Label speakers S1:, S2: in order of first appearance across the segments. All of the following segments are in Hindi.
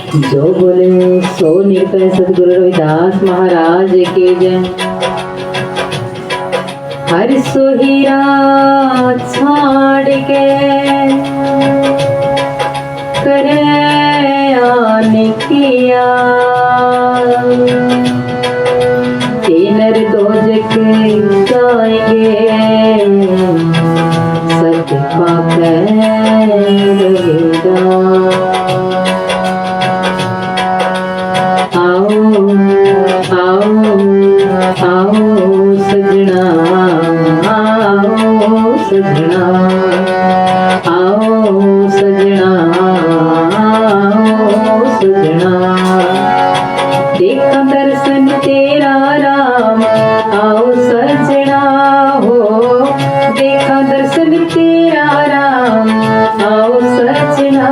S1: जो बोले सो निकले। सदगुरु रविदास महाराज के जय। हर सोहीरा छाड़ के करे आने किया। तीनर दोजक जाएंगे सत पाके रहेगा। आओ आओ सजना, आओ सजना, आओ सजना, आओ सजना। देखा दर्शन तेरा राम, आओ सजना हो। देखा दर्शन तेरा राम, आओ सजना।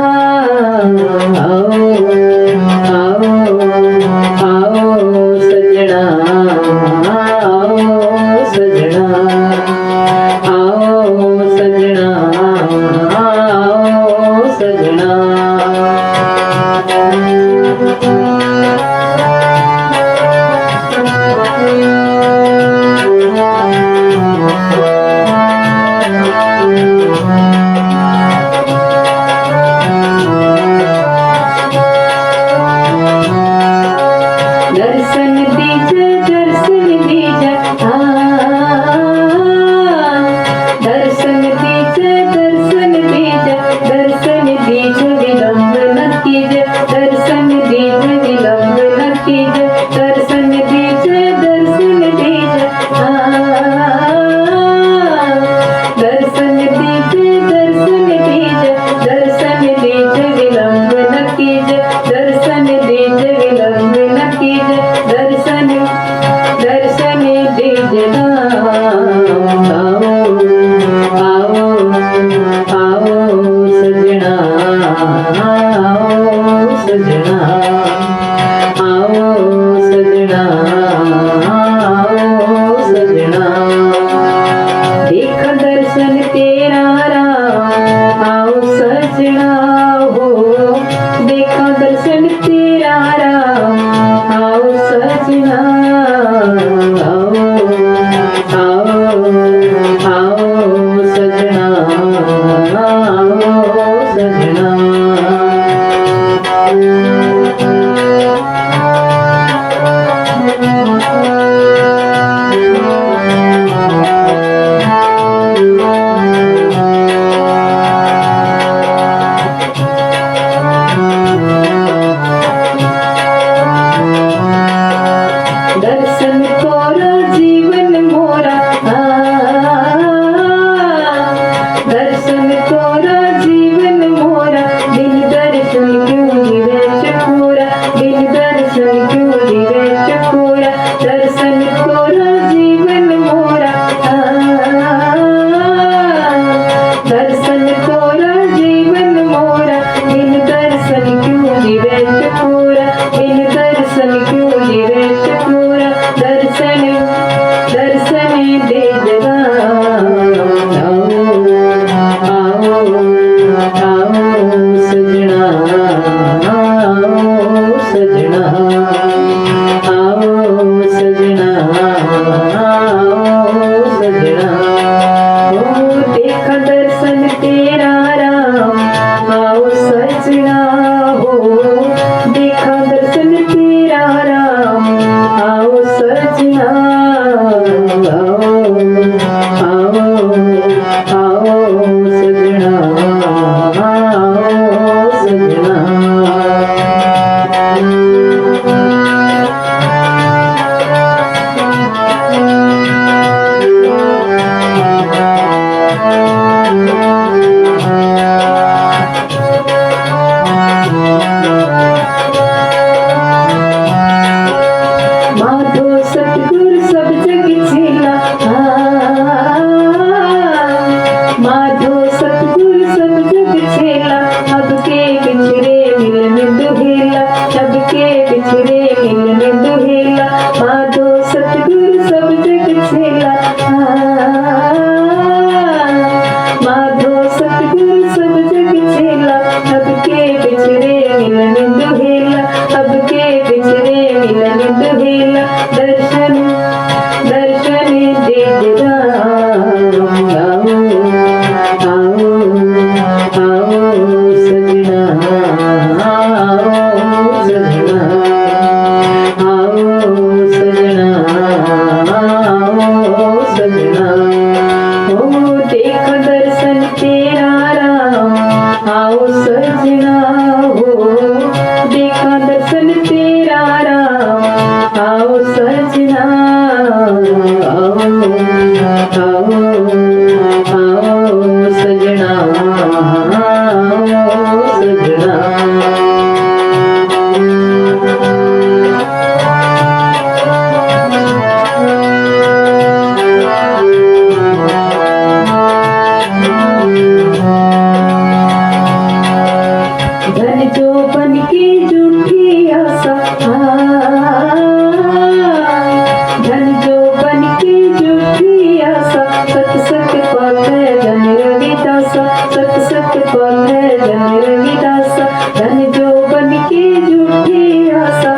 S1: आओ सजना, आओ सजना, आओ सजना, आओ सजना। दर्शन दीजे, दर्शन दीजे, दर्शन दीजे, दर्शन दीजे, दर्शन दीजे, विलंब न कीजे। दर्शन दीजे, विलंब न कीजे। दर्शन दीजे, दर्शन दीजे, दर्शन दीजे, दर्शन दीजे, दर्शन दीजे, विलंब न कीजे। दर्शन दीजे, विलंब न कीजे। दर्शन दर्शन दीजे राम। आओ आओ सजना, आओ सजना, आओ सजना, आओ सजना। देखा दर्शन तेरा राम, आओ सजना हो। देखा दर्शन तेरा राम, आओ सजना। आओ आओ सजना, आओ सजना। आओ सजना हो देखा दर्शन तेरा राम, आओ सजना आओ आओ आओ सजना आओ सजना। धन जो बन के झूठी आशा, धन जो बन के झूठी आशा, सत सत पाते धन रविदासा, सत सत पाते धन रविदासा। धन जो बन के झूठी आशा,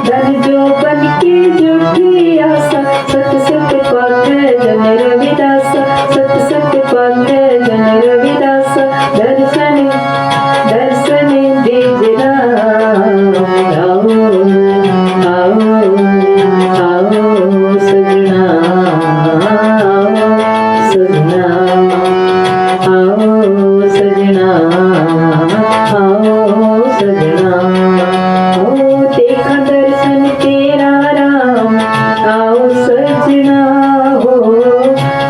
S1: धन जो बन के झूठी आशा, सत सत पाते धन रविदासा, सत सत पाते धन रविदासा। दर्शन दर्शन दीजना आओ आओ आओ सजना आओ सजना आओ सजना आओ सजना। ओ देखा दर्शन तेरा राम, आओ सजना हो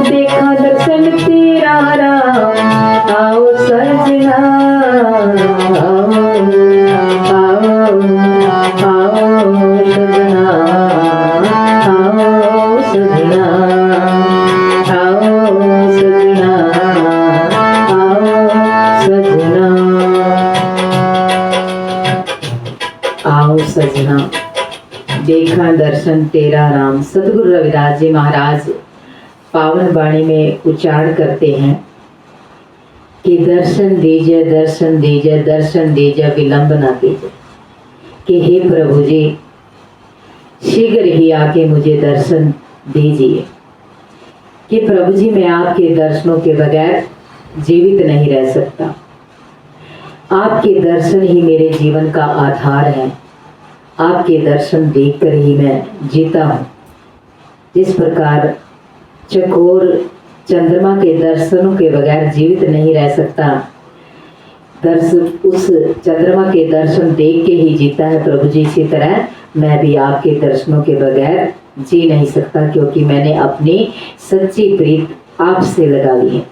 S1: देखा दर्शन तेरा राम, आओ सजना आओ आओ आओ सजना आओ सजना आओ सजना आओ सजना। आओ सजना देखा दर्शन तेरा राम। सतगुरु रविदास जी महाराज पावन वाणी में उच्चारण करते हैं कि दर्शन दीजिए दर्शन दीजिए दर्शन दीजिए विलंब ना कीजिए, कि हे प्रभु जी शीघ्र ही आके मुझे दर्शन दीजिए, कि प्रभु जी मैं आपके दर्शनों के बगैर जीवित नहीं रह सकता। आपके दर्शन ही मेरे जीवन का आधार है, आपके दर्शन देखकर ही मैं जीता हूँ। जिस प्रकार चकोर चंद्रमा के दर्शनों के बगैर जीवित नहीं रह सकता, उस चंद्रमा के दर्शन देख के ही जीता है प्रभु जी, इसी तरह मैं भी आपके दर्शनों के बगैर जी नहीं सकता, क्योंकि मैंने अपनी सच्ची प्रीत आपसे लगा ली है।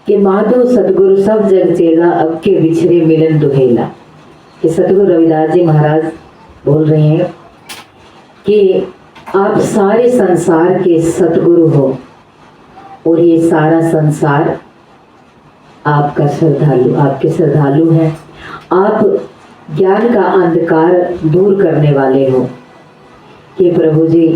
S1: कि माधो सतगुरु सब जग चेला, अब के बिछड़े मिलन दुहेला। कि सतगुरु रविदास जी महाराज बोल रहे हैं कि आप सारे संसार के सतगुरु हो और ये सारा संसार आपका श्रद्धालु, आपके श्रद्धालु हैं। आप ज्ञान का अंधकार दूर करने वाले हो। कि प्रभु जी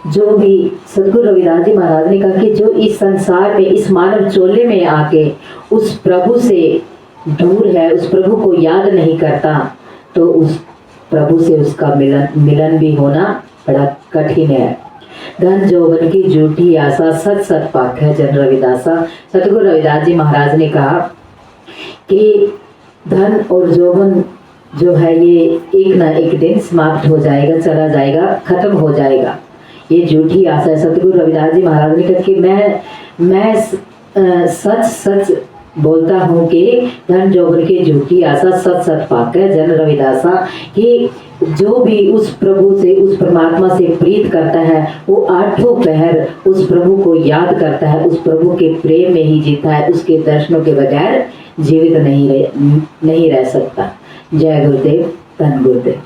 S1: जो भी सतगुरु रविदास जी महाराज ने कहा कि जो इस संसार में इस मानव चोले में आके उस प्रभु से दूर है, उस प्रभु को याद नहीं करता, तो उस प्रभु से उसका मिलन भी होना बड़ा कठिन है। धन जौवन की झूठी आशा, सत सत पाक है जन रविदासा। सतगुरु रविदास जी महाराज ने कहा कि धन और जौवन जो है ये एक ना एक दिन समाप्त हो जाएगा, चला जाएगा, खत्म हो जाएगा। ये झूठी आशा है। सतगुरु रविदास जी महाराज ने कहा कि मैं सच सच बोलता हूँ कि धन जौवन की झूठी आशा, सत सत पाक है जन रविदासा। कि जो भी उस प्रभु से, उस परमात्मा से प्रीत करता है, वो आठों पहर उस प्रभु को याद करता है, उस प्रभु के प्रेम में ही जीता है, उसके दर्शनों के बगैर जीवित नहीं रह सकता। जय गुरुदेव, धन गुरुदेव।